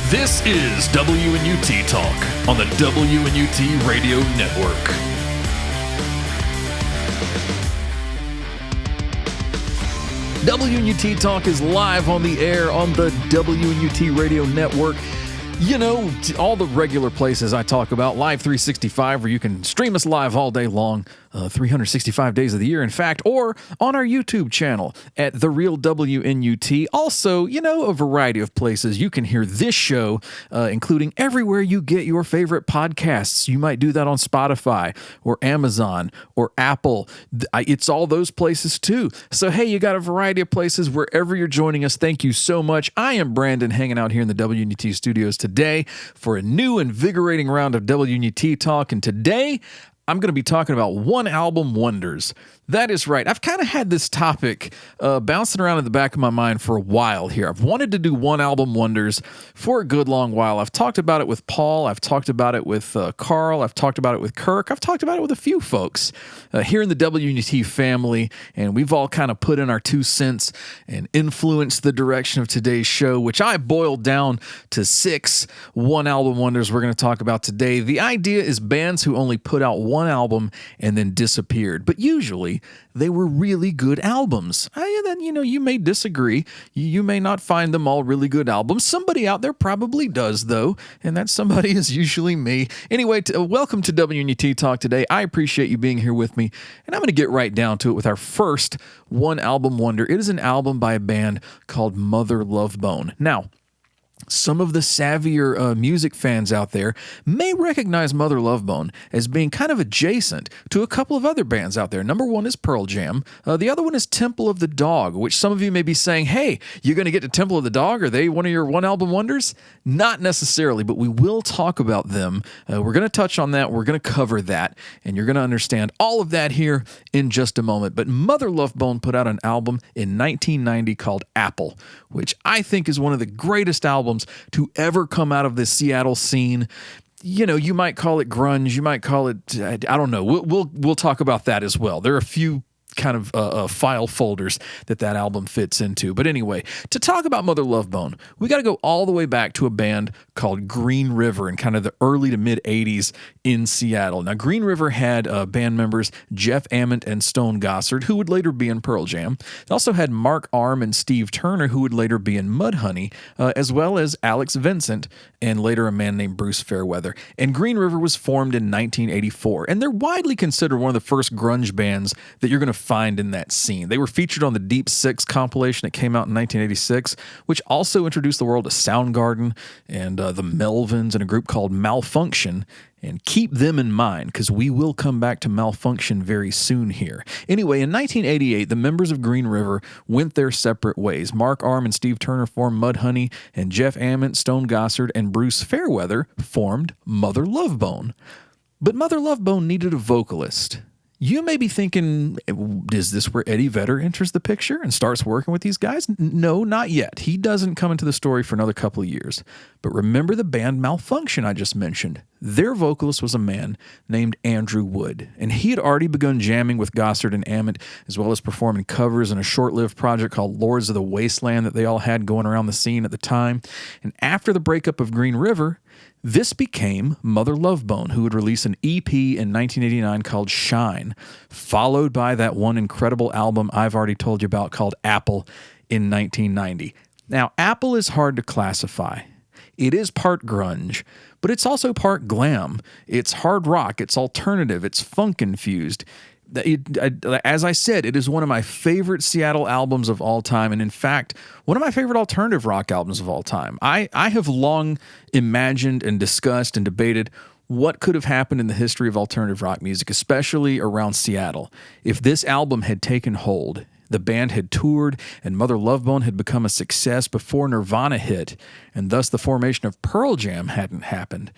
This is WNUT Talk on the WNUT Radio Network. WNUT Talk is live on the air on the WNUT Radio Network. You know, all the regular places I talk about, Live 365, where you can stream us live all day long, 365 days of the year, in fact, or on our YouTube channel at The Real WNUT. Also, you know, a variety of places you can hear this show, including everywhere you get your favorite podcasts. You might do that on Spotify or Amazon or Apple. It's all those places too. So, hey, you got a variety of places wherever you're joining us. Thank you so much. I am Brandon, hanging out here in the WNUT studios today for a new invigorating round of WNUT Talk. And today, I'm going to be talking about one-album wonders. That is right. I've kind of had this topic bouncing around in the back of my mind for a while here. I've wanted to do one-album wonders for a good long while. I've talked about it with Paul. I've talked about it with Carl. I've talked about it with Kirk. I've talked about it with a few folks here in the WNUT family, and we've all kind of put in our 2 cents and influenced the direction of today's show, which I boiled down to 6 one-album wonders we're going to talk about today. The idea is bands who only put out one album and then disappeared, but usually they were really good albums. Then, you know, you may disagree. You may not find them all really good albums. Somebody out there probably does, though, and that somebody is usually me. Anyway, welcome to WNUT Talk today. I appreciate you being here with me, and I'm going to get right down to it with our first one-album wonder. It is an album by a band called Mother Love Bone. Now, some of the savvier music fans out there may recognize Mother Love Bone as being kind of adjacent to a couple of other bands out there. Number one is Pearl Jam. The other one is Temple of the Dog, which some of you may be saying, hey, you're going to get to Temple of the Dog? Are they one of your one-album wonders? Not necessarily, but we will talk about them. We're going to touch on that. We're going to cover that, and you're going to understand all of that here in just a moment. But Mother Love Bone put out an album in 1990 called Apple, which I think is one of the greatest albums to ever come out of the Seattle scene. You know, you might call it grunge, you might call it, I don't know. We'll talk about that as well. There are a few kind of file folders that album fits into. But anyway, to talk about Mother Love Bone, we got to go all the way back to a band called Green River in kind of the early to mid 80s in Seattle. Now, Green River had band members Jeff Ament and Stone Gossard, who would later be in Pearl Jam. They also had Mark Arm and Steve Turner, who would later be in Mudhoney, as well as Alex Vincent and later a man named Bruce Fairweather. And Green River was formed in 1984, and they're widely considered one of the first grunge bands that you're going to find in that scene. They were featured on the Deep Six compilation that came out in 1986, which also introduced the world to Soundgarden and the Melvins and a group called Malfunction. And keep them in mind, because we will come back to Malfunction very soon here. Anyway, in 1988, the members of Green River went their separate ways. Mark Arm and Steve Turner formed Mudhoney, and Jeff Ament, Stone Gossard, and Bruce Fairweather formed Mother Love Bone. But Mother Love Bone needed a vocalist. You may be thinking, is this where Eddie Vedder enters the picture and starts working with these guys? No, not yet. He doesn't come into the story for another couple of years. But remember the band Malfunction I just mentioned. Their vocalist was a man named Andrew Wood, and he had already begun jamming with Gossard and Ament, as well as performing covers in a short-lived project called Lords of the Wasteland that they all had going around the scene at the time. And after the breakup of Green River, this became Mother Love Bone, who would release an EP in 1989 called Shine, followed by that one incredible album I've already told you about called Apple in 1990. Now, Apple is hard to classify. It is part grunge, but it's also part glam. It's hard rock, it's alternative, it's funk-infused. As I said, it is one of my favorite Seattle albums of all time, and in fact, one of my favorite alternative rock albums of all time. I have long imagined and discussed and debated what could have happened in the history of alternative rock music, especially around Seattle, if this album had taken hold. The band had toured, and Mother Love Bone had become a success before Nirvana hit, and thus the formation of Pearl Jam hadn't happened.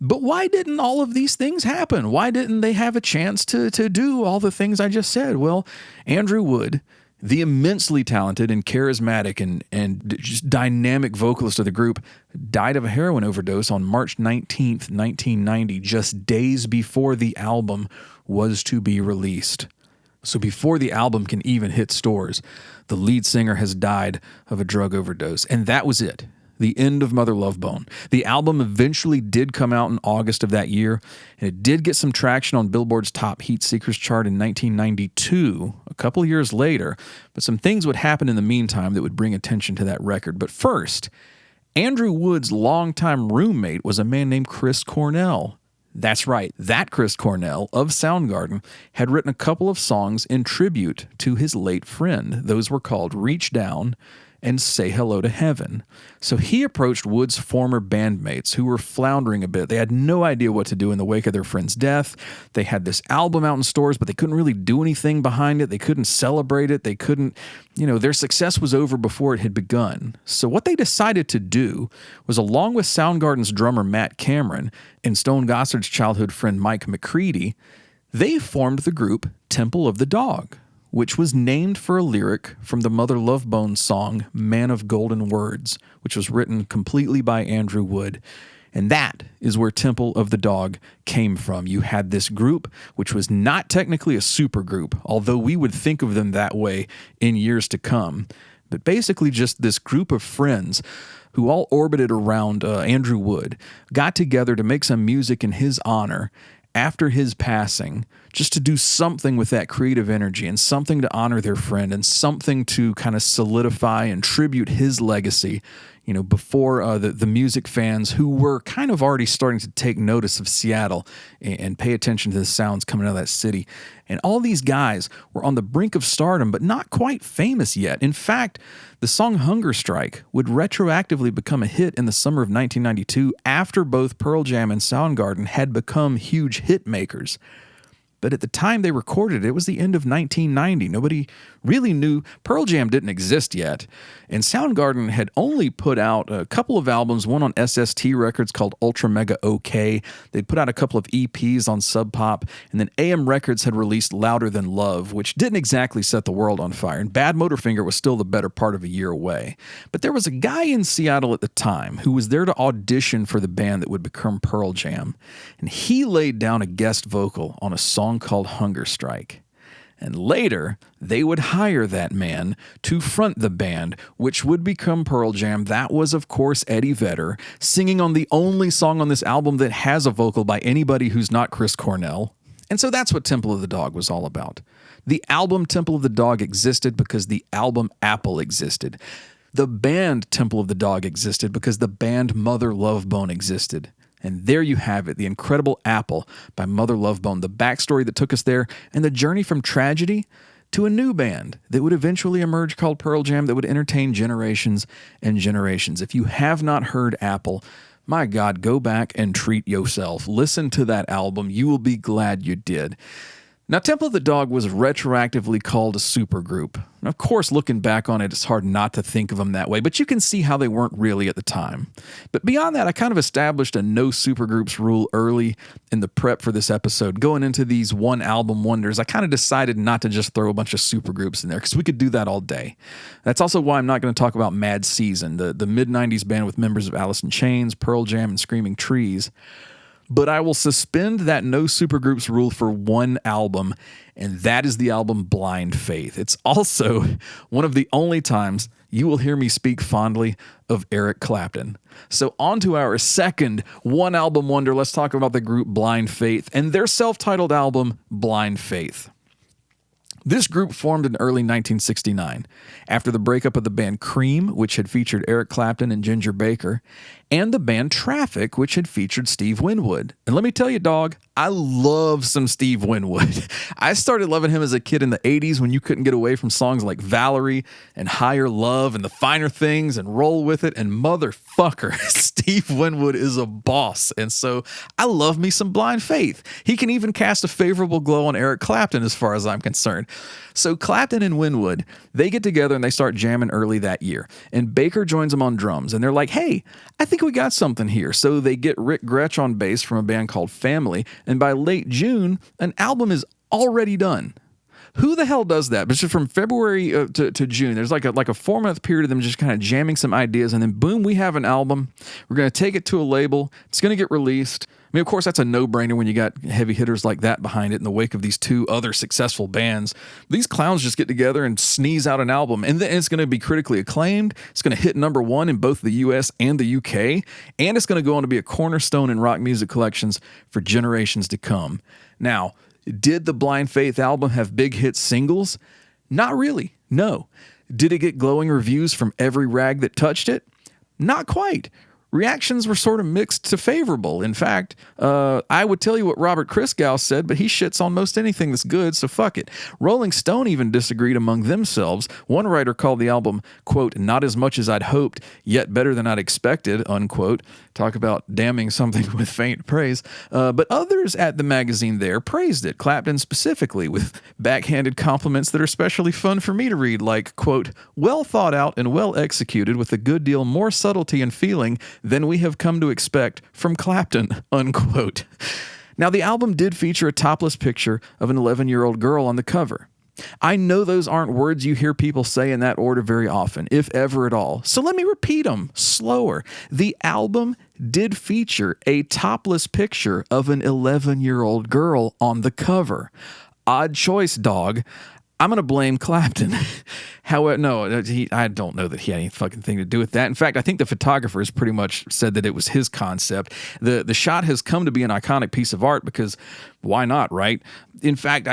But why didn't all of these things happen? Why didn't they have a chance to do all the things I just said? Well, Andrew Wood, the immensely talented and charismatic and just dynamic vocalist of the group, died of a heroin overdose on March 19th, 1990, just days before the album was to be released. So before the album can even hit stores, the lead singer has died of a drug overdose. And that was it. the end of Mother Love Bone. The album eventually did come out in August of that year, and it did get some traction on Billboard's Top Heat Seekers chart in 1992, a couple years later, but some things would happen in the meantime that would bring attention to that record. But first, Andrew Wood's longtime roommate was a man named Chris Cornell. That's right, that Chris Cornell of Soundgarden had written a couple of songs in tribute to his late friend. Those were called Reach Down and Say Hello to Heaven. So he approached Wood's former bandmates who were floundering a bit. They had no idea what to do in the wake of their friend's death. They had this album out in stores, but they couldn't really do anything behind it. They couldn't celebrate it. They couldn't, their success was over before it had begun. So what they decided to do was, along with Soundgarden's drummer Matt Cameron and Stone Gossard's childhood friend Mike McCready, they formed the group Temple of the Dog, which was named for a lyric from the Mother Love Bone song Man of Golden Words, which was written completely by Andrew Wood. And that is where Temple of the Dog came from. You had this group, which was not technically a supergroup, although we would think of them that way in years to come, but basically just this group of friends who all orbited around Andrew Wood, got together to make some music in his honor after his passing, just to do something with that creative energy and something to honor their friend and something to kind of solidify and tribute his legacy, before the music fans who were kind of already starting to take notice of Seattle and pay attention to the sounds coming out of that city. And all these guys were on the brink of stardom, but not quite famous yet. In fact, the song Hunger Strike would retroactively become a hit in the summer of 1992 after both Pearl Jam and Soundgarden had become huge hit makers. But at the time they recorded it, it was the end of 1990. Nobody really knew. Pearl Jam didn't exist yet. And Soundgarden had only put out a couple of albums, one on SST Records called Ultra Mega OK. They'd put out a couple of EPs on Sub Pop. And then AM Records had released Louder Than Love, which didn't exactly set the world on fire. And Bad Motorfinger was still the better part of a year away. But there was a guy in Seattle at the time who was there to audition for the band that would become Pearl Jam. And he laid down a guest vocal on a song called Hunger Strike. And later, they would hire that man to front the band, which would become Pearl Jam. That was, of course, Eddie Vedder, singing on the only song on this album that has a vocal by anybody who's not Chris Cornell. And so that's what Temple of the Dog was all about. The album Temple of the Dog existed because the album Apple existed. The band Temple of the Dog existed because the band Mother Love Bone existed. And there you have it, The Incredible Apple by Mother Love Bone, the backstory that took us there, and the journey from tragedy to a new band that would eventually emerge called Pearl Jam that would entertain generations and generations. If you have not heard Apple, my God, go back and treat yourself. Listen to that album. You will be glad you did. Now, Temple of the Dog was retroactively called a supergroup. And of course, looking back on it, it's hard not to think of them that way, but you can see how they weren't really at the time. But beyond that, I kind of established a no supergroups rule early in the prep for this episode. Going into these one-album wonders, I kind of decided not to just throw a bunch of supergroups in there, because we could do that all day. That's also why I'm not going to talk about Mad Season, the mid-90s band with members of Alice in Chains, Pearl Jam, and Screaming Trees. But I will suspend that no supergroups rule for one album, and that is the album Blind Faith. It's also one of the only times you will hear me speak fondly of Eric Clapton. So on to our second one-album wonder. Let's talk about the group Blind Faith and their self-titled album, Blind Faith. This group formed in early 1969 after the breakup of the band Cream, which had featured Eric Clapton and Ginger Baker, and the band Traffic, which had featured Steve Winwood. And let me tell you, dog, I love some Steve Winwood. I started loving him as a kid in the 80s when you couldn't get away from songs like Valerie and Higher Love and The Finer Things and Roll With It, and motherfucker, Steve Winwood is a boss. And so I love me some Blind Faith. He can even cast a favorable glow on Eric Clapton as far as I'm concerned. So Clapton and Winwood, they get together and they start jamming early that year. And Baker joins them on drums. And they're like, hey, I think we got something here. So they get Rick Gretsch on bass from a band called Family. And by late June, an album is already done. Who the hell does that? But just from February to June, there's like a 4-month period of them just kind of jamming some ideas. And then boom, we have an album. We're going to take it to a label. It's going to get released. mean, of course, that's a no-brainer when you got heavy hitters like that behind it in the wake of these two other successful bands. These clowns just get together and sneeze out an album, and then it's going to be critically acclaimed. It's going to hit number one in both the U.S. and the U.K., and it's going to go on to be a cornerstone in rock music collections for generations to come. Now, did the Blind Faith album have big hit singles? Not really, no. Did it get glowing reviews from every rag that touched it? Not quite. Reactions were sort of mixed to favorable. In fact, I would tell you what Robert Christgau said, but he shits on most anything that's good, so fuck it. Rolling Stone even disagreed among themselves. One writer called the album, quote, not as much as I'd hoped, yet better than I'd expected, unquote. Talk about damning something with faint praise. But others at the magazine there praised it, Clapton specifically, with backhanded compliments that are especially fun for me to read, like, quote, well thought out and well executed with a good deal more subtlety and feeling than we have come to expect from Clapton, unquote. Now, the album did feature a topless picture of an 11-year-old girl on the cover. I know those aren't words you hear people say in that order very often, if ever at all. So let me repeat them slower. The album did feature a topless picture of an 11-year-old girl on the cover. Odd choice, dog. I'm going to blame Clapton. However, no, I don't know that he had any fucking thing to do with that. In fact, I think the photographers pretty much said that it was his concept. The shot has come to be an iconic piece of art because why not, right? In fact,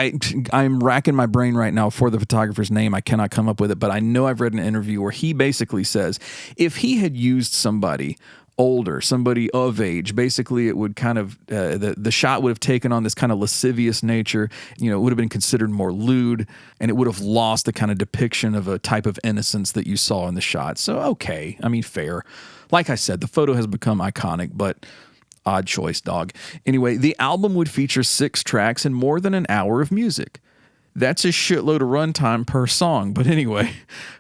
I'm racking my brain right now for the photographer's name. I cannot come up with it, but I know I've read an interview where he basically says if he had used somebody older, somebody of age, basically it would kind of the shot would have taken on this kind of lascivious nature. You know, it would have been considered more lewd, and it would have lost the kind of depiction of a type of innocence that you saw in the shot. So okay, I mean, fair. Like I said, the photo has become iconic, but odd choice, dog. Anyway, the album would feature 6 tracks and more than an hour of music. That's a shitload of runtime per song. But anyway,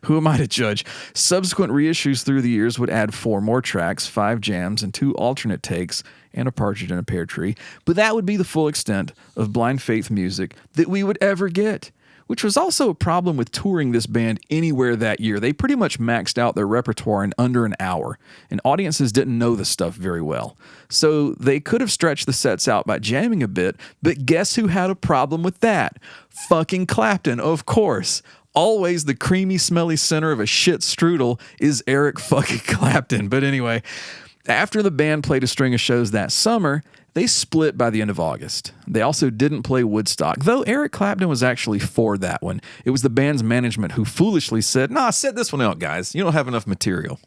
who am I to judge? Subsequent reissues through the years would add 4 more tracks, 5 jams, and 2 alternate takes, and a partridge in a pear tree. But that would be the full extent of Blind Faith music that we would ever get, which was also a problem with touring this band anywhere that year. They pretty much maxed out their repertoire in under an hour, and audiences didn't know the stuff very well. So they could have stretched the sets out by jamming a bit, but guess who had a problem with that? Fucking Clapton, of course. Always the creamy, smelly center of a shit strudel is Eric fucking Clapton. But anyway, after the band played a string of shows that summer, they split by the end of August. They also didn't play Woodstock, though Eric Clapton was actually for that one. It was the band's management who foolishly said, nah, set this one out, guys. You don't have enough material.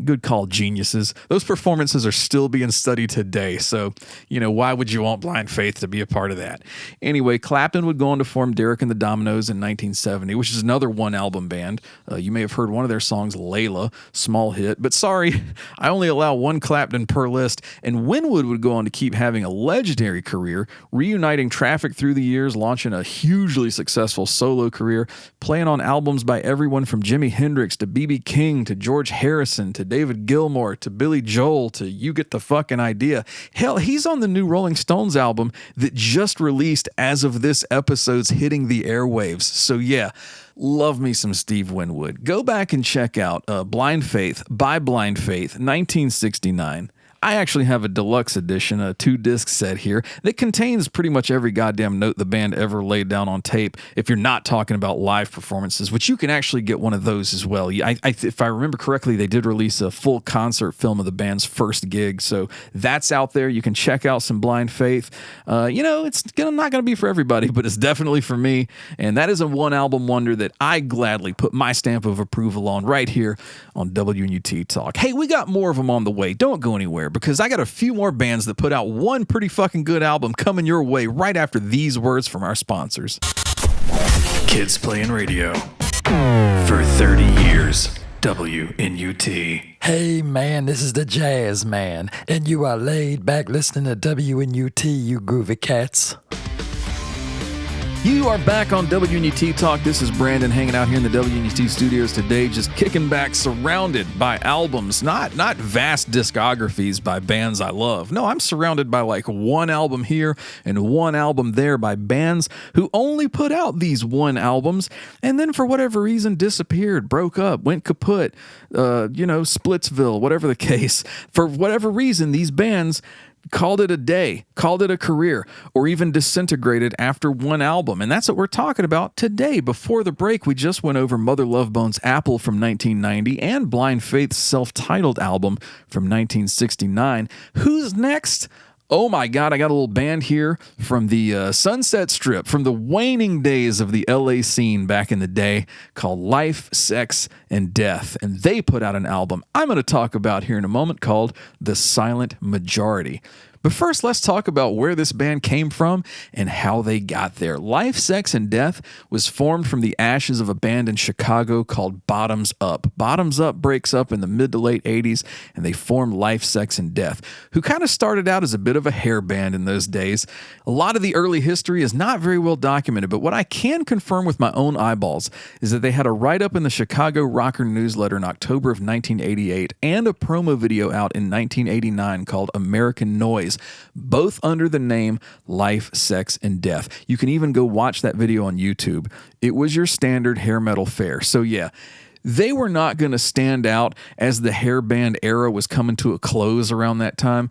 Good call, geniuses. Those performances are still being studied today, so, you know, why would you want Blind Faith to be a part of that? Anyway, Clapton would go on to form Derek and the Dominoes in 1970, which is another one-album band. You may have heard one of their songs, Layla, small hit, but sorry, I only allow one Clapton per list, and Winwood would go on to keep having a legendary career, reuniting Traffic through the years, launching a hugely successful solo career, playing on albums by everyone from Jimi Hendrix to B.B. King to George Harrison to David Gilmour, to Billy Joel, to You Get the Fucking Idea. Hell, he's on the new Rolling Stones album that just released as of this episode's hitting the airwaves. So yeah, love me some Steve Winwood. Go back and check out Blind Faith by Blind Faith, 1969. I actually have a deluxe edition, a 2-disc set here that contains pretty much every goddamn note the band ever laid down on tape, if you're not talking about live performances, which you can actually get one of those as well. If I remember correctly, they did release a full concert film of the band's first gig, so that's out there. You can check out some Blind Faith. You know, it's not going to be for everybody, but it's definitely for me, and that is a one-album wonder that I gladly put my stamp of approval on right here on WNUT Talk. Hey, we got more of them on the way. Don't go anywhere, because I got a few more bands that put out one pretty fucking good album coming your way right after these words from our sponsors. Kids playing radio for 30 years. WNUT. Hey man, this is the Jazz Man, and you are laid back listening to WNUT, you groovy cats. You are back on WNUT Talk. This is Brandon hanging out here in the WNUT studios today, just kicking back, surrounded by albums, not vast discographies by bands I love. No, I'm surrounded by like one album here and one album there by bands who only put out these one albums and then for whatever reason disappeared, broke up, went kaput, Splitsville, whatever the case. For whatever reason, these bands called it a day, called it a career, or even disintegrated after one album. And that's what we're talking about today. Before the break, we just went over Mother Love Bone's Apple from 1990 and Blind Faith's self-titled album from 1969. Who's next? Oh my God, I got a little band here from the Sunset Strip, from the waning days of the LA scene back in the day, called Life, Sex, and Death. And they put out an album I'm going to talk about here in a moment called The Silent Majority. But first, let's talk about where this band came from and how they got there. Life, Sex, and Death was formed from the ashes of a band in Chicago called Bottoms Up. Bottoms Up breaks up in the mid to late 80s, and they formed Life, Sex, and Death, who kind of started out as a bit of a hair band in those days. A lot of the early history is not very well documented, but what I can confirm with my own eyeballs is that they had a write-up in the Chicago Rocker newsletter in October of 1988 and a promo video out in 1989 called American Noise, both under the name Life, Sex, and Death. You can even go watch that video on YouTube. It was your standard hair metal fare. So yeah, they were not going to stand out as the hair band era was coming to a close around that time.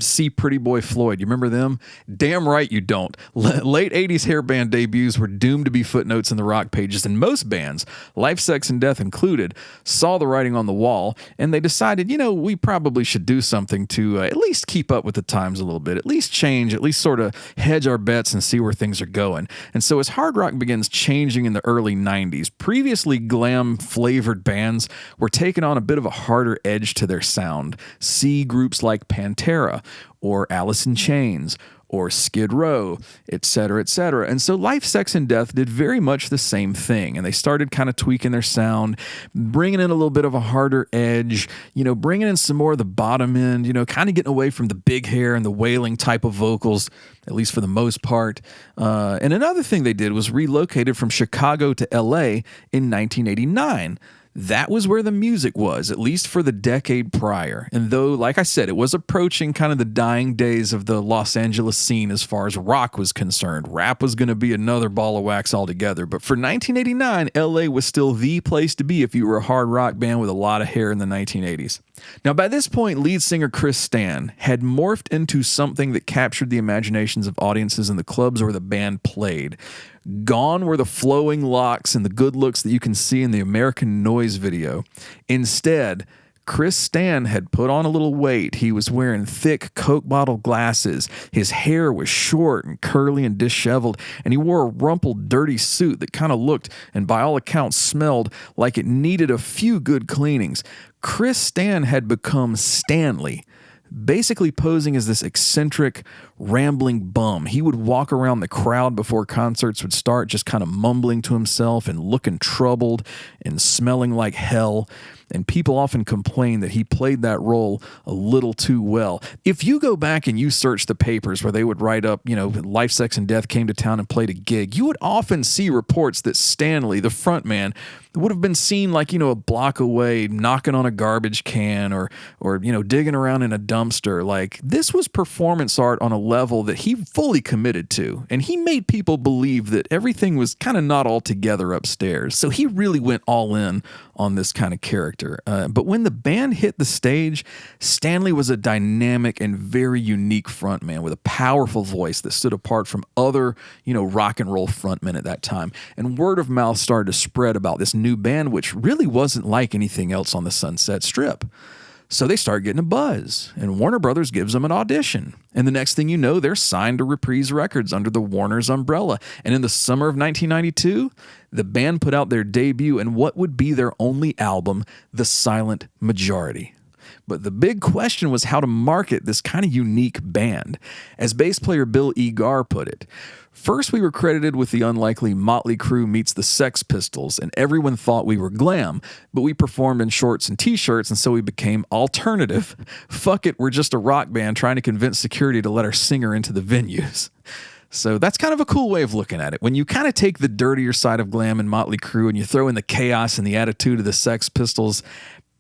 See Pretty Boy Floyd. You remember them? Damn right you don't. Late 80s hair band debuts were doomed to be footnotes in the rock pages, and most bands, Life, Sex, and Death included, saw the writing on the wall, and they decided, we probably should do something to at least keep up with the times a little bit, at least change, at least sort of hedge our bets and see where things are going. And so as hard rock begins changing in the early 90s, previously glam flavored bands were taking on a bit of a harder edge to their sound. See groups like Pantera or Alice in Chains or Skid Row, etc., etc. And so Life, Sex, and Death did very much the same thing. And they started kind of tweaking their sound, bringing in a little bit of a harder edge, bringing in some more of the bottom end, kind of getting away from the big hair and the wailing type of vocals, at least for the most part. And another thing they did was relocated from Chicago to LA in 1989. That was where the music was, at least for the decade prior. And though, like I said, it was approaching kind of the dying days of the Los Angeles scene as far as rock was concerned. Rap was going to be another ball of wax altogether. But for 1989, LA was still the place to be if you were a hard rock band with a lot of hair in the 1980s. Now, by this point, lead singer Chris Stan had morphed into something that captured the imaginations of audiences in the clubs where the band played. Gone were the flowing locks and the good looks that you can see in the American Noise video. Instead, Chris Stan had put on a little weight. He was wearing thick Coke bottle glasses. His hair was short and curly and disheveled, and he wore a rumpled, dirty suit that kind of looked, and by all accounts smelled, like it needed a few good cleanings. Chris Stan had become Stanley, basically posing as this eccentric, rambling bum. He would walk around the crowd before concerts would start, just kind of mumbling to himself and looking troubled and smelling like hell. And people often complain that he played that role a little too well. If you go back and you search the papers where they would write up, Life, Sex, and Death came to town and played a gig, you would often see reports that Stanley, the frontman, would have been seen like, a block away, knocking on a garbage can or digging around in a dumpster. Like, this was performance art on a level that he fully committed to. And he made people believe that everything was kind of not all together upstairs. So he really went all in on this kind of character. But when the band hit the stage, Stanley was a dynamic and very unique frontman with a powerful voice that stood apart from other, rock and roll frontmen at that time. And word of mouth started to spread about this new band, which really wasn't like anything else on the Sunset Strip. So they start getting a buzz, and Warner Brothers gives them an audition. And the next thing you know, they're signed to Reprise Records under the Warner's umbrella. And in the summer of 1992, the band put out their debut in what would be their only album, The Silent Majority. But the big question was how to market this kind of unique band. As bass player Bill Egar put it, first we were credited with the unlikely Motley Crue meets the Sex Pistols, and everyone thought we were glam, but we performed in shorts and t-shirts, and so we became alternative. Fuck it, we're just a rock band trying to convince security to let our singer into the venues. So that's kind of a cool way of looking at it. When you kind of take the dirtier side of glam and Motley Crue and you throw in the chaos and the attitude of the Sex Pistols,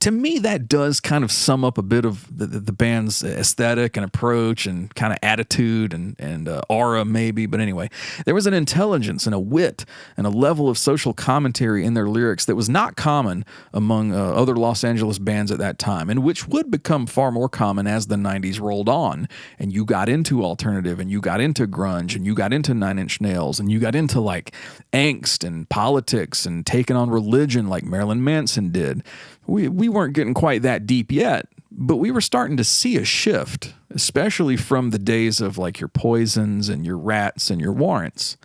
to me, that does kind of sum up a bit of the band's aesthetic and approach and kind of attitude and aura maybe. But anyway, there was an intelligence and a wit and a level of social commentary in their lyrics that was not common among other Los Angeles bands at that time, and which would become far more common as the 90s rolled on and you got into alternative and you got into grunge and you got into Nine Inch Nails and you got into like angst and politics and taking on religion like Marilyn Manson did. We weren't getting quite that deep yet, but we were starting to see a shift, especially from the days of like your Poisons and your Rats and your Warrants.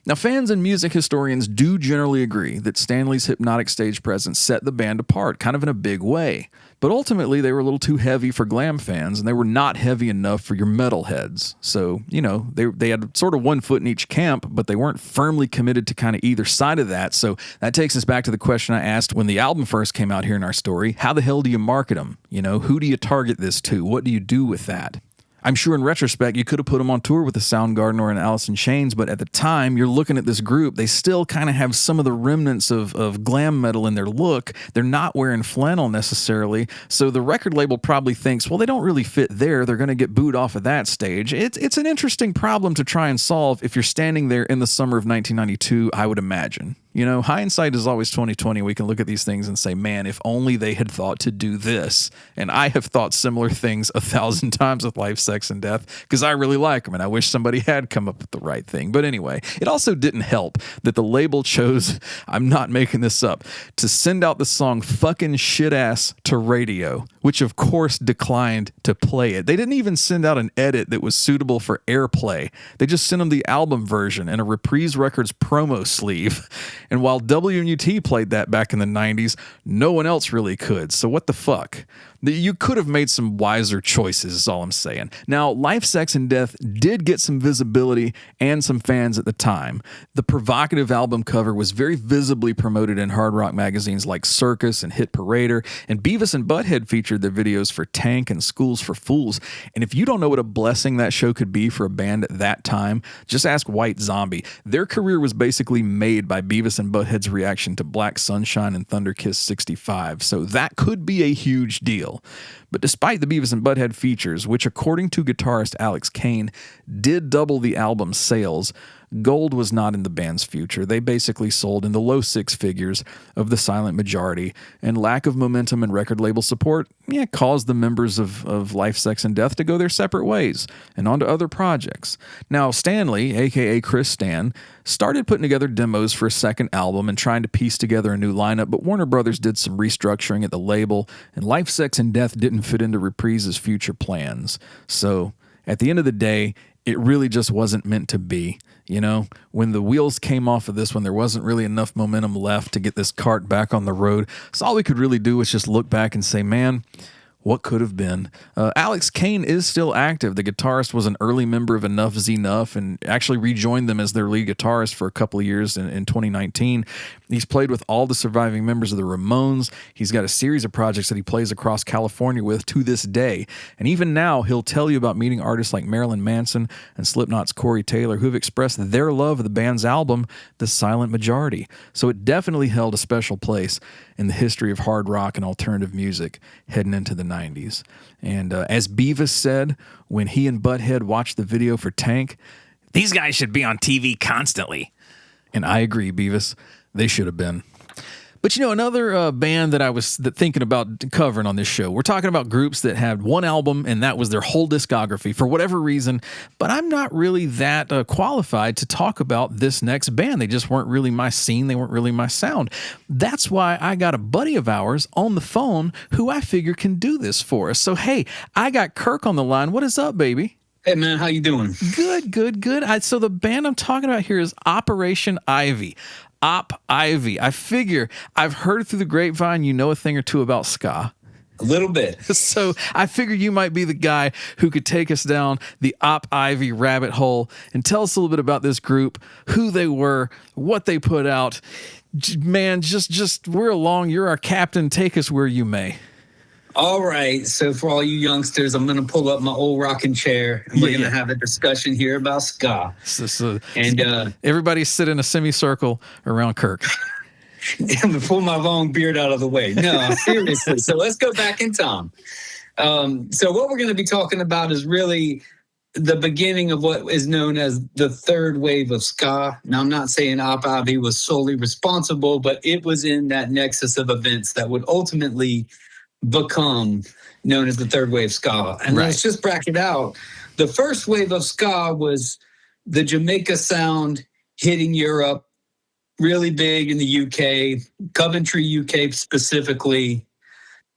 Now, fans and music historians do generally agree that Stanley's hypnotic stage presence set the band apart, kind of in a big way. But ultimately, they were a little too heavy for glam fans, and they were not heavy enough for your metal heads. So, you know, they had sort of one foot in each camp, but they weren't firmly committed to kind of either side of that. So that takes us back to the question I asked when the album first came out here in our story. How the hell do you market them? You know, who do you target this to? What do you do with that? I'm sure in retrospect, you could have put them on tour with a Soundgarden or an Alice in Chains, but at the time, you're looking at this group, they still kind of have some of the remnants of glam metal in their look. They're not wearing flannel necessarily, so the record label probably thinks, well, they don't really fit there. They're going to get booed off of that stage. It's an interesting problem to try and solve if you're standing there in the summer of 1992, I would imagine. You know, hindsight is always 20/20. We can look at these things and say, man, if only they had thought to do this. And I have thought similar things 1,000 times with Life, Sex, and Death because I really like them and I wish somebody had come up with the right thing. But anyway, it also didn't help that the label chose, I'm not making this up, to send out the song Fucking Shit Ass to radio, which of course declined to play it. They didn't even send out an edit that was suitable for airplay. They just sent them the album version and a Reprise Records promo sleeve. And while WNUT played that back in the 90s, no one else really could. So what the fuck? You could have made some wiser choices, is all I'm saying. Now, Life, Sex, and Death did get some visibility and some fans at the time. The provocative album cover was very visibly promoted in hard rock magazines like Circus and Hit Parader, and Beavis and Butthead featured their videos for Tank and Schools for Fools. And if you don't know what a blessing that show could be for a band at that time, just ask White Zombie. Their career was basically made by Beavis and Butthead's reaction to Black Sunshine and Thunder Kiss 65, so that could be a huge deal. But despite the Beavis and Butthead features, which according to guitarist Alex Kane did double the album's sales, gold was not in the band's future. They basically sold in the low six figures of the silent majority, and lack of momentum and record label support caused the members of Life, Sex, and Death to go their separate ways and on to other projects. Now, Stanley, a.k.a. Chris Stan, started putting together demos for a second album and trying to piece together a new lineup, but Warner Brothers did some restructuring at the label, and Life, Sex, and Death didn't fit into Reprise's future plans. So, at the end of the day, it really just wasn't meant to be. You know, when the wheels came off of this one, there wasn't really enough momentum left to get this cart back on the road. So all we could really do was just look back and say, man, what could have been? Alex Kane is still active. The guitarist was an early member of Enough Z Nuff and actually rejoined them as their lead guitarist for a couple of years in 2019. He's played with all the surviving members of the Ramones. He's got a series of projects that he plays across California with to this day. And even now, he'll tell you about meeting artists like Marilyn Manson and Slipknot's Corey Taylor, who have expressed their love of the band's album, The Silent Majority. So it definitely held a special place in the history of hard rock and alternative music heading into the 90s. And as Beavis said when he and Butthead watched the video for Tank, these guys should be on TV constantly. And I agree, Beavis. They should have been. But you know, another band that I was thinking about covering on this show, we're talking about groups that had one album and that was their whole discography for whatever reason, but I'm not really that qualified to talk about this next band. They just weren't really my scene. They weren't really my sound. That's why I got a buddy of ours on the phone who I figure can do this for us. So, hey, I got Kirk on the line. What is up, baby? Hey, man, how you doing? Good. So the band I'm talking about here is Operation Ivy. Op Ivy. I figure I've heard through the grapevine you know a thing or two about ska. A little bit. So I figure you might be the guy who could take us down the Op Ivy rabbit hole and tell us a little bit about this group, who they were, what they put out. Man, just we're along. You're our captain. Take us where you may. All right. So for all you youngsters, I'm going to pull up my old rocking chair and we're going to have a discussion here about ska. And everybody sit in a semicircle around Kirk. I'm gonna pull my long beard out of the way. No, seriously. So let's go back in time. So what we're going to be talking about is really the beginning of what is known as the third wave of ska. Now, I'm not saying Op Ivy was solely responsible, but it was in that nexus of events that would ultimately become known as the third wave ska. And let's just bracket out. The first wave of ska was the Jamaica sound hitting Europe, really big in the UK, Coventry, UK specifically.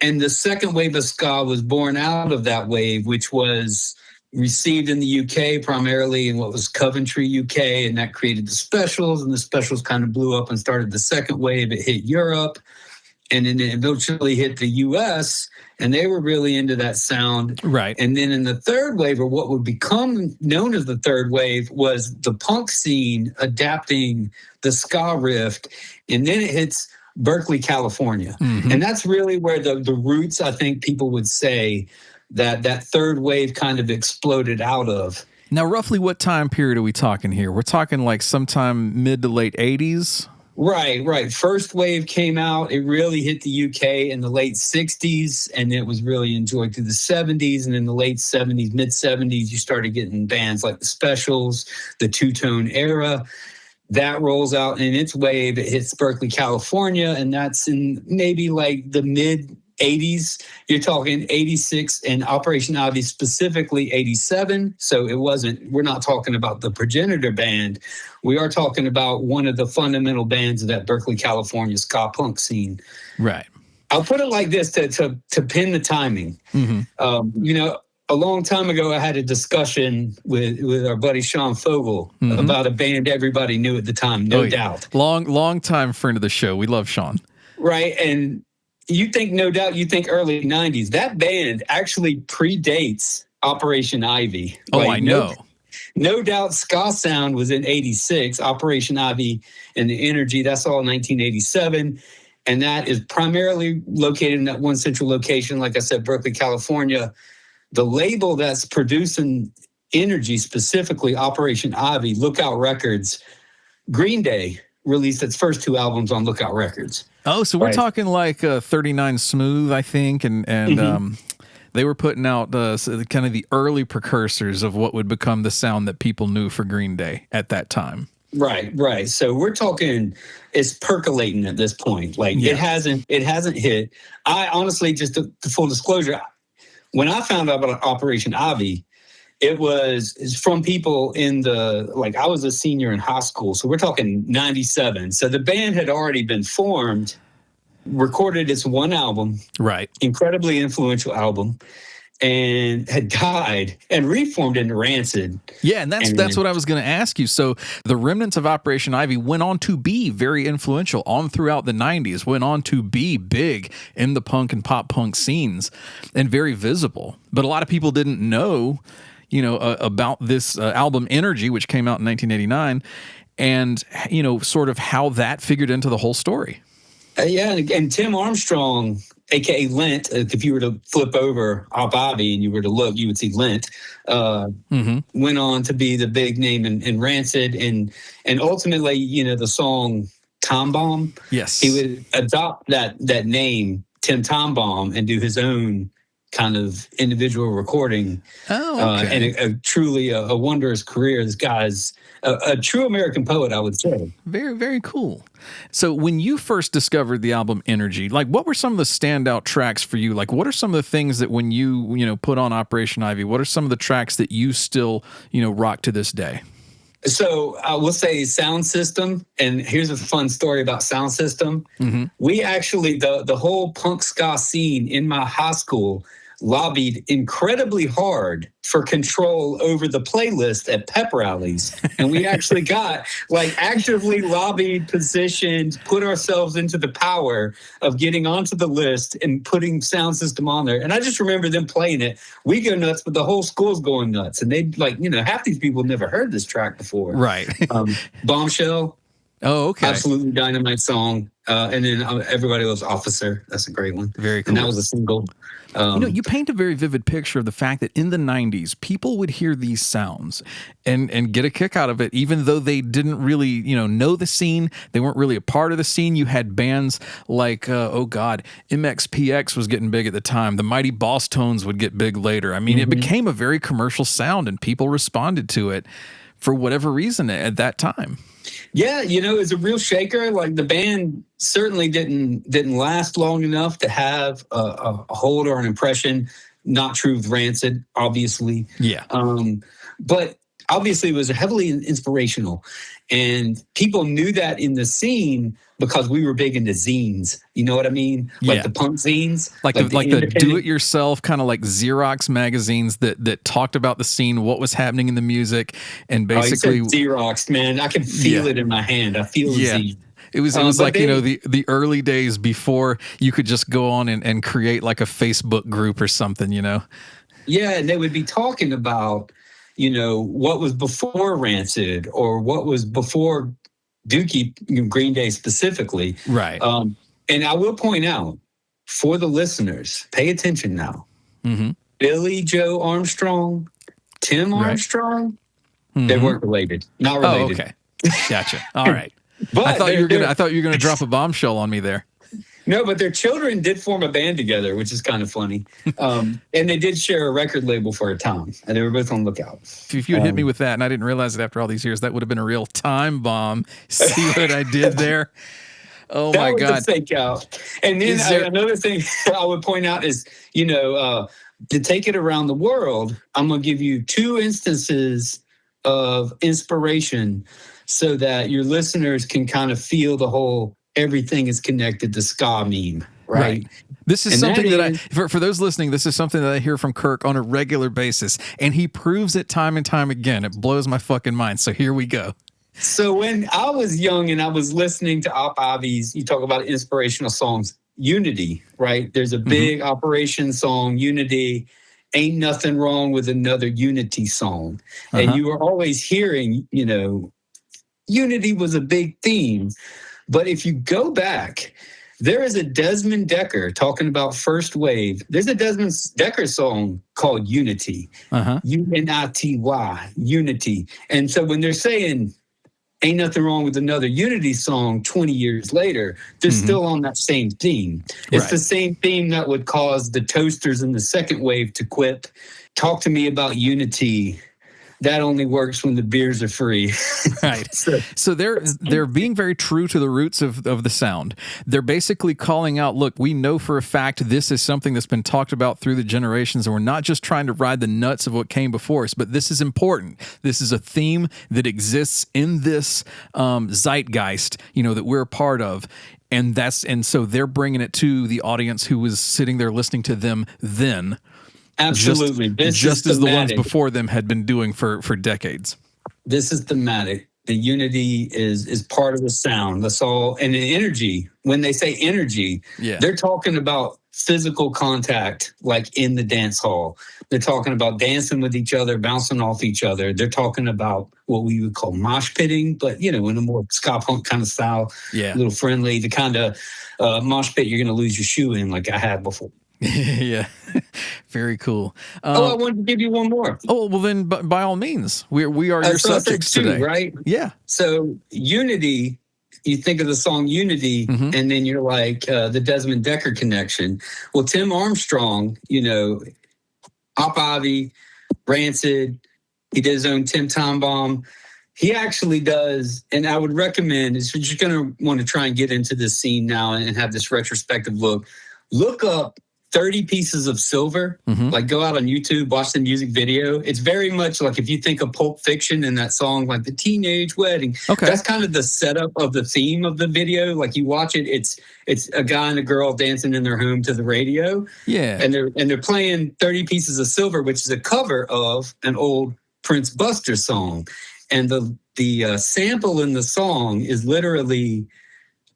And the second wave of ska was born out of that wave, which was received in the UK primarily in what was Coventry, UK, and that created the Specials, and the Specials kind of blew up and started the second wave. It hit Europe, and then it eventually hit the US, and they were really into that sound. Right. And then in the third wave, or what would become known as the third wave, was the punk scene adapting the ska riff, and then it hits Berkeley, California. Mm-hmm. And that's really where the roots, I think people would say, that third wave kind of exploded out of. Now, roughly what time period are we talking here? We're talking like sometime mid to late 80s? Right. First wave came out. It really hit the UK in the late 60s, and it was really enjoyed through the 70s. And in the late 70s, mid 70s, you started getting bands like the Specials, the Two-Tone Era. That rolls out in its wave. It hits Berkeley, California, and that's in maybe like the mid 80s. You're talking 86, and Operation Ivy specifically 87. So we're not talking about the progenitor band. We are talking about one of the fundamental bands of that Berkeley, California ska punk scene. Right. I'll put it like this to pin the timing. Mm-hmm. A long time ago, I had a discussion with our buddy Sean Fogel about a band everybody knew at the time, No Doubt. Long time friend of the show. We love Sean. Right. And you think No Doubt, you think early 90s. That band actually predates Operation Ivy. I know. No Doubt ska sound was in 86. Operation Ivy and the Energy, that's all 1987. And that is primarily located in that one central location, like I said, Berkeley, California. The label that's producing Energy, specifically Operation Ivy, Lookout Records, Green Day released its first two albums on Lookout Records. Oh, so we're talking like 39 Smooth, I think, and mm-hmm. They were putting out kind of the early precursors of what would become the sound that people knew for Green Day at that time. Right. So we're talking, it's percolating at this point. It hasn't hit. I honestly, just to full disclosure, when I found out about Operation Ivy, it's from people I was a senior in high school. So we're talking 97. So the band had already been formed, recorded its one album, right? Incredibly influential album, and had died and reformed into Rancid. Yeah, and that's what I was going to ask you. So the remnants of Operation Ivy went on to be very influential on throughout the 90s, went on to be big in the punk and pop punk scenes and very visible. But a lot of people didn't know, about this album Energy, which came out in 1989, and, sort of how that figured into the whole story. And Tim Armstrong, a.k.a. Lent, if you were to flip over Op Ivy and you were to look, you would see Lent, went on to be the big name in Rancid. And ultimately, the song Time Bomb, yes, he would adopt that name, Tim Time Bomb, and do his own kind of individual recording. Oh, okay. And truly a wondrous career. This guy's a true American poet, I would say. Very, very cool. So when you first discovered the album Energy, what were some of the standout tracks for you? What are some of the things that when you put on Operation Ivy, what are some of the tracks that you still, rock to this day? So I will say Sound System, and here's a fun story about Sound System. Mm-hmm. We actually, the whole punk ska scene in my high school lobbied incredibly hard for control over the playlist at pep rallies. And we actually got actively lobbied, positioned, put ourselves into the power of getting onto the list and putting Sound System on there. And I just remember them playing it. We go nuts, but the whole school's going nuts. And they half these people never heard this track before. Right. Bombshell. Oh, okay. Absolutely dynamite song. And then Everybody Loves Officer. That's a great one. Very cool. And that was a single. You paint a very vivid picture of the fact that in the 90s, people would hear these sounds and get a kick out of it, even though they didn't really, know the scene. They weren't really a part of the scene. You had bands like, MXPX was getting big at the time. The Mighty Boss Tones would get big later. I mean, it became a very commercial sound, and people responded to it for whatever reason at that time. Yeah, it was a real shaker. Like the band certainly didn't last long enough to have a hold or an impression. Not true with Rancid, obviously. Yeah. But obviously it was heavily inspirational, and people knew that in the scene because we were big into zines. You know what I mean? Like the punk zines, like the do-it-yourself kind of like Xerox magazines that talked about the scene, what was happening in the music, and basically Xerox. Man, I can feel it in my hand. I feel the zine. It was like, the early days before you could just go on and create like a Facebook group or something, Yeah, and they would be talking about, what was before Rancid or what was before Dookie, Green Day specifically. Right. And I will point out, for the listeners, pay attention now. Mm-hmm. Billy Joe Armstrong, Tim Armstrong, they weren't related. Not related. Oh, okay. Gotcha. All right. But I thought you were gonna drop a bombshell on me there. No, but their children did form a band together, which is kind of funny. And they did share a record label for a time, and they were both on lookout. If you had hit me with that and I didn't realize it after all these years, that would have been a real time bomb. See what I did there? Oh, my God. That was a fake out. And then another thing I would point out is, to take it around the world, I'm going to give you 2 instances of inspiration so that your listeners can kind of feel the whole everything is connected to ska meme, right? This is something that for those listening, this is something that I hear from Kirk on a regular basis, and he proves it time and time again. It blows my fucking mind. So here we go. So when I was young and I was listening to Op Avi's, you talk about inspirational songs, Unity, right? There's a big Operation song, Unity. Ain't nothing wrong with another Unity song. And you were always hearing, Unity was a big theme. But if you go back, there is a Desmond Decker talking about First Wave. There's a Desmond Decker song called Unity, UNITY, Unity. And so when they're saying ain't nothing wrong with another Unity song 20 years later, they're still on that same theme. It's the same theme that would cause the Toasters in the second wave to quit. Talk to me about Unity. That only works when the beers are free. Right. So they're being very true to the roots of the sound. They're basically calling out, look, we know for a fact this is something that's been talked about through the generations, and we're not just trying to ride the nuts of what came before us, but this is important. This is a theme that exists in this zeitgeist, that we're a part of. And so they're bringing it to the audience who was sitting there listening to them then. Absolutely. Just as the ones before them had been doing for decades. This is thematic. The unity is part of the sound. That's all. And the energy, when they say energy, they're talking about physical contact, like in the dance hall. They're talking about dancing with each other, bouncing off each other. They're talking about what we would call mosh pitting, but, in a more ska punk kind of style, a little friendly, the kind of mosh pit you're going to lose your shoe in, like I had before. Yeah, very cool. I wanted to give you one more. Oh, well then, by all means, we are your subjects today, right? Yeah. So Unity, you think of the song Unity, and then you're like the Desmond Decker connection. Well, Tim Armstrong, Op Avi, Rancid, he did his own Tim Time Bomb. He actually does, and I would recommend, if you're going to want to try and get into this scene now and have this retrospective look up 30 Pieces of Silver. Like go out on YouTube, watch the music video. It's very much like if you think of Pulp Fiction and that song, like the Teenage Wedding. Okay. That's kind of the setup of the theme of the video. Like you watch it, it's a guy and a girl dancing in their home to the radio. Yeah. And they're playing 30 Pieces of Silver, which is a cover of an old Prince Buster song. And the sample in the song is literally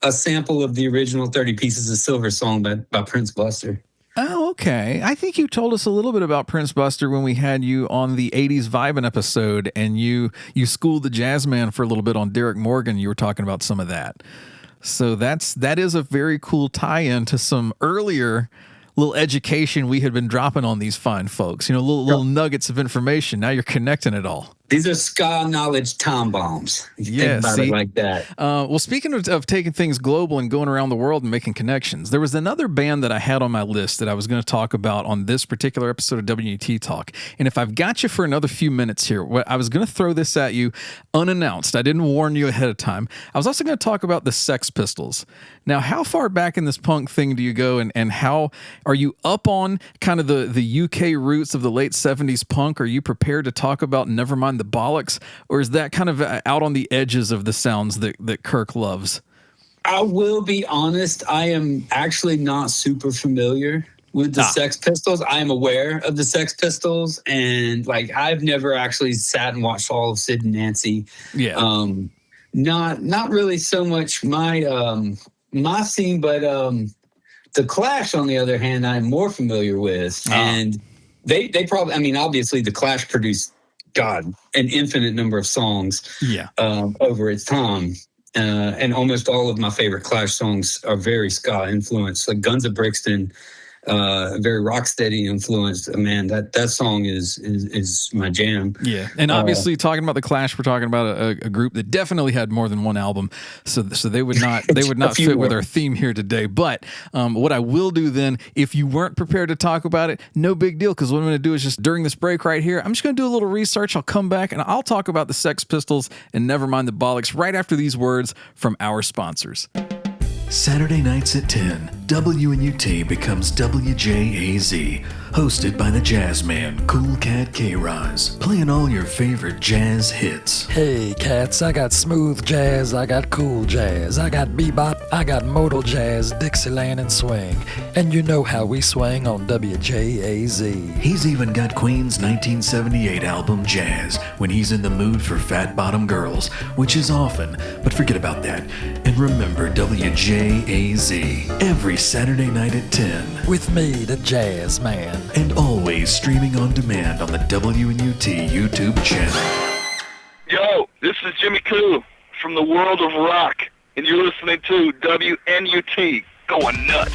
a sample of the original 30 Pieces of Silver song by Prince Buster. Oh, okay. I think you told us a little bit about Prince Buster when we had you on the 80s Vibin' episode, and you schooled the jazz man for a little bit on Derek Morgan. You were talking about some of that. So that is a very cool tie-in to some earlier little education we had been dropping on these fine folks. You know, little nuggets of information. Now you're connecting it all. These are ska knowledge time bombs. Yeah, think about it like that. Well, speaking of taking things global and going around the world and making connections, there was another band that I had on my list that I was going to talk about on this particular episode of WNUT Talk. And if I've got you for another few minutes here, I was going to throw this at you unannounced. I didn't warn you ahead of time. I was also going to talk about the Sex Pistols. Now, how far back in this punk thing do you go, and how are you up on kind of the UK roots of the late 70s punk? Are you prepared to talk about Nevermind the Bollocks, or is that kind of out on the edges of the sounds that Kirk loves? I will be honest, I am actually not super familiar with the Sex Pistols. I am aware of the Sex Pistols, and like I've never actually sat and watched all of Sid and Nancy. Yeah. Not really so much my scene, but the Clash, on the other hand, I'm more familiar with. And they probably, I mean, obviously the Clash produced an infinite number of songs over its time. And almost all of my favorite Clash songs are very ska influenced, like Guns of Brixton, very rocksteady influenced. Man, that song is my jam. Yeah, and obviously talking about the Clash, we're talking about a group that definitely had more than one album, so they would not fit with our theme here today. But what I will do then, if you weren't prepared to talk about it, no big deal, because what I'm going to do is just during this break right here, I'm just going to do a little research. I'll come back and I'll talk about the Sex Pistols and Nevermind the Bollocks right after these words from our sponsors. Saturday nights at 10, WNUT becomes WJAZ, hosted by the jazz man Cool Cat K-Roz, playing all your favorite jazz hits. Hey cats, I got smooth jazz, I got cool jazz, I got bebop, I got modal jazz, Dixieland and swing, and you know how we swing on WJAZ. He's even got Queen's 1978 album Jazz when he's in the mood for fat bottom girls, which is often, but forget about that. And remember WJAZ every Saturday night at 10. With me, the jazz man. And always streaming on demand on the WNUT YouTube channel. Yo, this is Jimmy Coo from the world of rock, and you're listening to WNUT Going Nuts.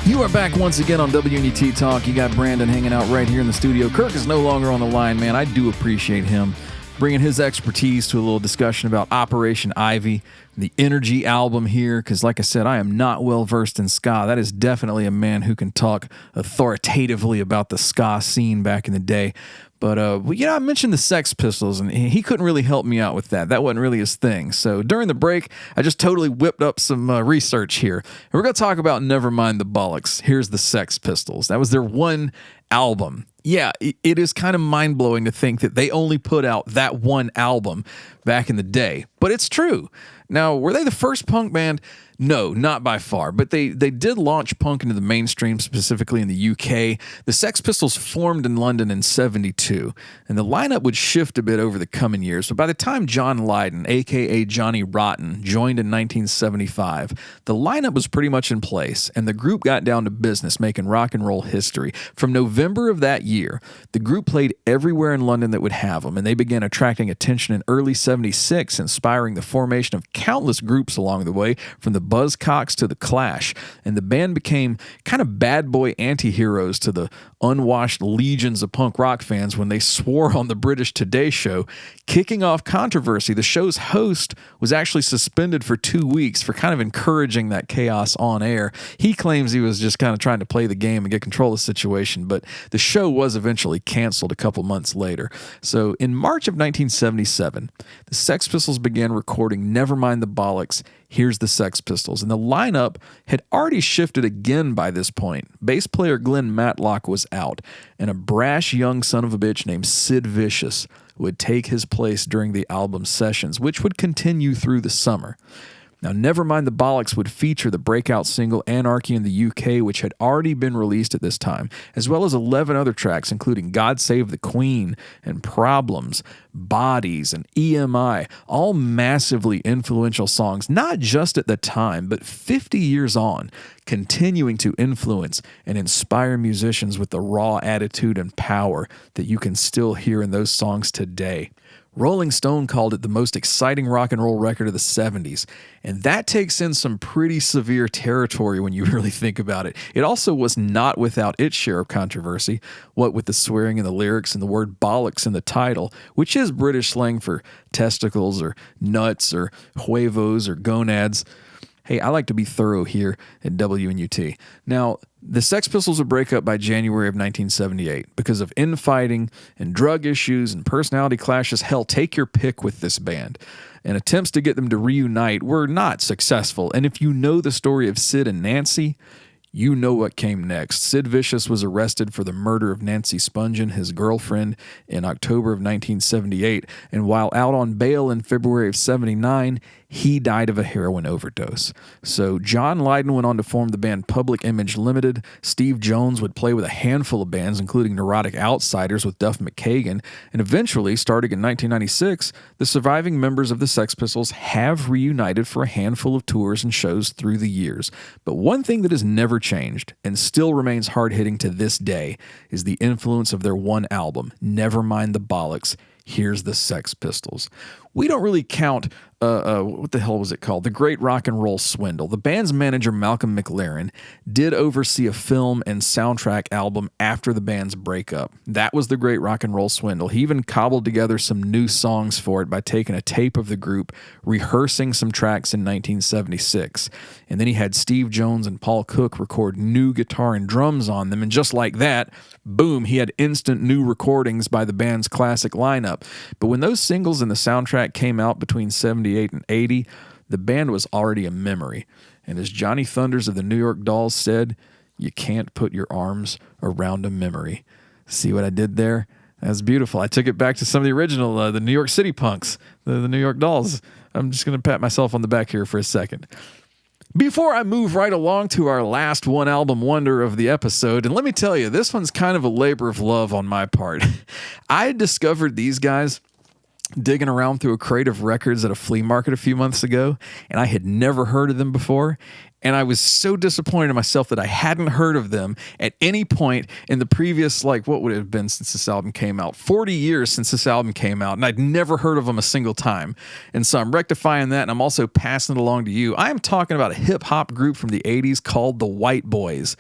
You are back once again on WNUT Talk. You got Brandon hanging out right here in the studio. Kirk is no longer on the line, man. I do appreciate him bringing his expertise to a little discussion about Operation Ivy, the Energy album here, because like I said, I am not well-versed in ska. That is definitely a man who can talk authoritatively about the ska scene back in the day. But, I mentioned the Sex Pistols, and he couldn't really help me out with that. That wasn't really his thing. So during the break, I just totally whipped up some research here. And we're going to talk about Nevermind the Bollocks. Here's the Sex Pistols. That was their one album. Yeah, it is kind of mind-blowing to think that they only put out that one album back in the day. But it's true. Now, were they the first punk band? No, not by far, but they did launch punk into the mainstream, specifically in the UK. The Sex Pistols formed in London in 1972, and the lineup would shift a bit over the coming years. But by the time John Lydon, a.k.a. Johnny Rotten, joined in 1975, the lineup was pretty much in place, and the group got down to business, making rock and roll history. From November of that year, the group played everywhere in London that would have them, and they began attracting attention in early 1976, inspiring the formation of countless groups along the way, from the Buzzcocks to the Clash, and the band became kind of bad boy anti-heroes to the unwashed legions of punk rock fans when they swore on the British Today Show. Kicking off controversy, the show's host was actually suspended for 2 weeks for kind of encouraging that chaos on air. He claims he was just kind of trying to play the game and get control of the situation, but the show was eventually canceled a couple months later. So in March of 1977, the Sex Pistols began recording Nevermind the Bollocks, Here's the Sex Pistols, and the lineup had already shifted again by this point. Bass player Glenn Matlock was out, and a brash young son of a bitch named Sid Vicious would take his place during the album sessions, which would continue through the summer. Now, Nevermind the Bollocks would feature the breakout single Anarchy in the UK, which had already been released at this time, as well as 11 other tracks, including God Save the Queen and Problems, Bodies, and EMI, all massively influential songs, not just at the time, but 50 years on, continuing to influence and inspire musicians with the raw attitude and power that you can still hear in those songs today. Rolling Stone called it the most exciting rock and roll record of the 70s, and that takes in some pretty severe territory when you really think about it. It also was not without its share of controversy, what with the swearing in the lyrics and the word bollocks in the title, which is British slang for testicles or nuts or huevos or gonads. Hey, I like to be thorough here at WNUT. Now, the Sex Pistols would break up by January of 1978 because of infighting and drug issues and personality clashes. Hell, take your pick with this band. And attempts to get them to reunite were not successful. And if you know the story of Sid and Nancy, you know what came next. Sid Vicious was arrested for the murder of Nancy Spungen, his girlfriend, in October of 1978. And while out on bail in February of 79, he died of a heroin overdose. So John Lydon went on to form the band Public Image Limited. Steve Jones would play with a handful of bands, including Neurotic Outsiders with Duff McKagan. And eventually, starting in 1996, the surviving members of the Sex Pistols have reunited for a handful of tours and shows through the years. But one thing that has never changed and still remains hard-hitting to this day is the influence of their one album, Nevermind the Bollocks. Here's the Sex Pistols. We don't really count, what the hell was it called? The Great Rock and Roll Swindle. The band's manager, Malcolm McLaren, did oversee a film and soundtrack album after the band's breakup. That was the Great Rock and Roll Swindle. He even cobbled together some new songs for it by taking a tape of the group, rehearsing some tracks in 1976. And then he had Steve Jones and Paul Cook record new guitar and drums on them. And just like that, boom, he had instant new recordings by the band's classic lineup. But when those singles and the soundtrack came out between 78 and 80, the band was already a memory. And as Johnny Thunders of the New York Dolls said, you can't put your arms around a memory. See what I did there? That's beautiful. I took it back to some of the original, the New York City punks, the New York Dolls. I'm just going to pat myself on the back here for a second. Before I move right along to our last one album wonder of the episode, and let me tell you, this one's kind of a labor of love on my part. I discovered these guys digging around through a crate of records at a flea market a few months ago, and I had never heard of them before. And I was so disappointed in myself that I hadn't heard of them at any point in the previous, what would it have been since this album came out? 40 years since this album came out, and I'd never heard of them a single time. And so I'm rectifying that, and I'm also passing it along to you. I am talking about a hip-hop group from the 80s called the White Boys.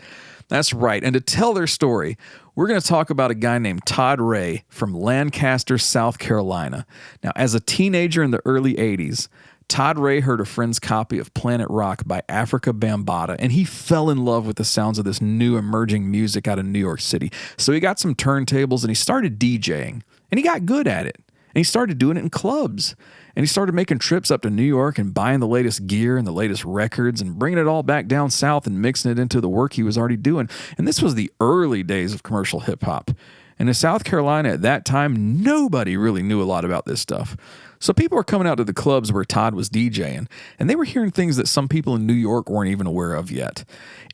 That's right. And to tell their story, we're going to talk about a guy named Todd Ray from Lancaster, South Carolina. Now, as a teenager in the early 80s, Todd Ray heard a friend's copy of Planet Rock by Africa Bambaataa, and he fell in love with the sounds of this new emerging music out of New York City. So he got some turntables and he started DJing, and he got good at it. And he started doing it in clubs. And he started making trips up to New York and buying the latest gear and the latest records and bringing it all back down south and mixing it into the work he was already doing. And this was the early days of commercial hip-hop. And in South Carolina at that time, nobody really knew a lot about this stuff. So people were coming out to the clubs where Todd was DJing, and they were hearing things that some people in New York weren't even aware of yet.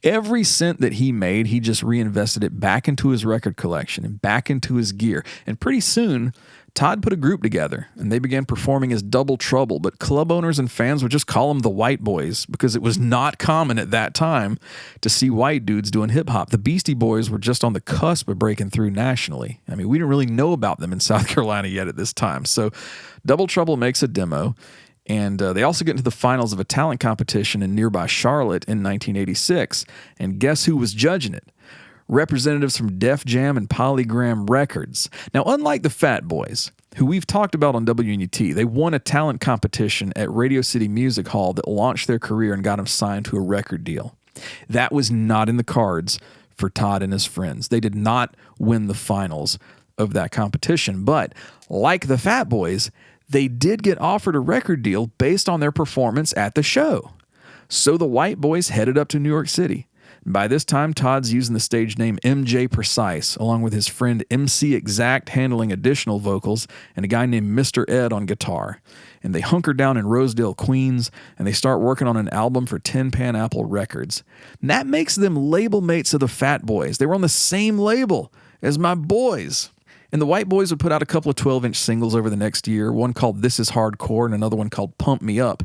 Every cent that he made, he just reinvested it back into his record collection and back into his gear. And pretty soon, Todd put a group together, and they began performing as Double Trouble, but club owners and fans would just call them the White Boys because it was not common at that time to see white dudes doing hip-hop. The Beastie Boys were just on the cusp of breaking through nationally. I mean, we didn't really know about them in South Carolina yet at this time. So Double Trouble makes a demo, and they also get into the finals of a talent competition in nearby Charlotte in 1986. And guess who was judging it? Representatives from Def Jam and Polygram Records. Now, unlike the Fat Boys, who we've talked about on WNUT, they won a talent competition at Radio City Music Hall that launched their career and got them signed to a record deal. That was not in the cards for Todd and his friends. They did not win the finals of that competition, but like the Fat Boys, they did get offered a record deal based on their performance at the show. So the White Boys headed up to New York City. By this time, Todd's using the stage name MJ Precise, along with his friend MC Exact handling additional vocals, and a guy named Mr. Ed on guitar. And they hunker down in Rosedale, Queens, and they start working on an album for Tin Pan Apple Records. And that makes them label mates of the Fat Boys. They were on the same label as my boys. And the White Boys would put out a couple of 12-inch singles over the next year, one called This Is Hardcore and another one called Pump Me Up.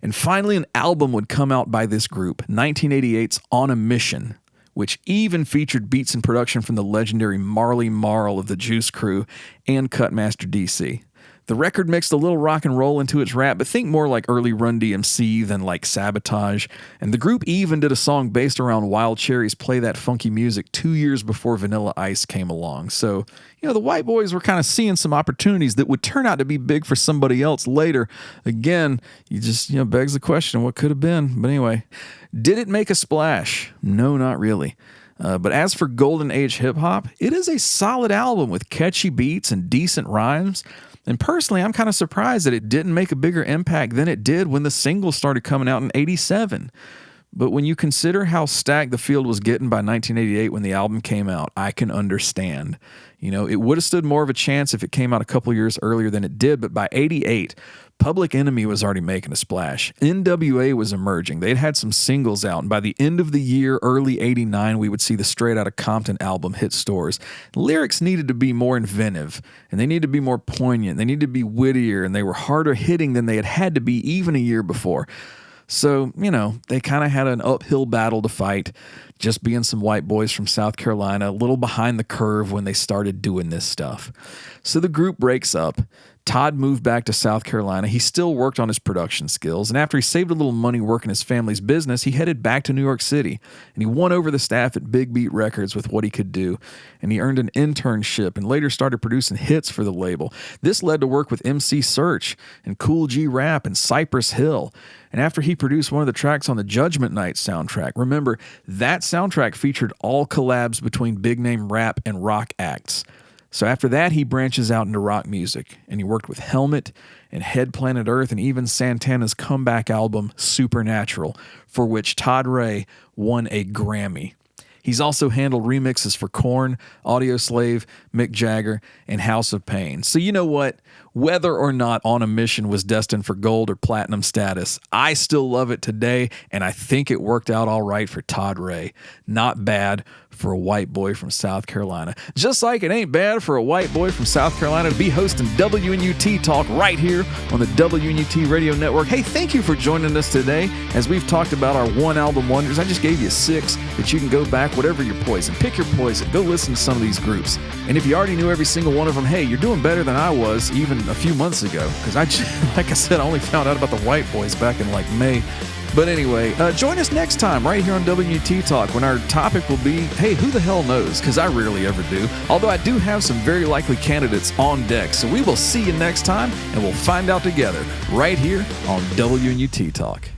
And finally, an album would come out by this group, 1988's On a Mission, which even featured beats and production from the legendary Marley Marl of the Juice Crew and Cutmaster DC. The record mixed a little rock and roll into its rap, but think more like early Run DMC than like Sabotage. And the group even did a song based around Wild Cherry's Play That Funky Music 2 years before Vanilla Ice came along. So, the White Boys were kind of seeing some opportunities that would turn out to be big for somebody else later. Again, you just, begs the question, what could have been? But anyway, did it make a splash? No, not really. But as for Golden Age hip hop, it is a solid album with catchy beats and decent rhymes. And personally, I'm kind of surprised that it didn't make a bigger impact than it did when the singles started coming out in '87. But when you consider how stacked the field was getting by 1988 when the album came out, I can understand. It would have stood more of a chance if it came out a couple years earlier than it did, but by '88, Public Enemy was already making a splash. NWA was emerging. They'd had some singles out, and by the end of the year, early '89, we would see the Straight Outta Compton album hit stores. Lyrics needed to be more inventive, and they needed to be more poignant. They needed to be wittier, and they were harder hitting than they had to be even a year before. So, they kind of had an uphill battle to fight, just being some white boys from South Carolina, a little behind the curve when they started doing this stuff. So the group breaks up. Todd moved back to South Carolina. He still worked on his production skills, and after he saved a little money working his family's business, he headed back to New York City, and he won over the staff at Big Beat Records with what he could do, and he earned an internship and later started producing hits for the label. This led to work with MC Search and Cool G Rap and Cypress Hill, and after he produced one of the tracks on the Judgment Night soundtrack, remember, that soundtrack featured all collabs between big-name rap and rock acts. So after that, he branches out into rock music, and he worked with Helmet and Head Planet Earth and even Santana's comeback album, Supernatural, for which Todd Ray won a Grammy. He's also handled remixes for Korn, Audioslave, Mick Jagger, and House of Pain. So you know what? Whether or not On a Mission was destined for gold or platinum status, I still love it today, and I think it worked out all right for Todd Ray. Not bad for a white boy from South Carolina. Just like it ain't bad for a white boy from South Carolina to be hosting WNUT Talk right here on the WNUT Radio Network. Hey, thank you for joining us today as we've talked about our one album wonders. I just gave you 6 that you can go back, whatever your poison. Pick your poison. Go listen to some of these groups. And if you already knew every single one of them, hey, you're doing better than I was even a few months ago. Because like I said, I only found out about the White Boys back in May. But anyway, join us next time right here on WNUT Talk when our topic will be, hey, who the hell knows? Because I rarely ever do. Although I do have some very likely candidates on deck. So we will see you next time, and we'll find out together right here on WNUT Talk.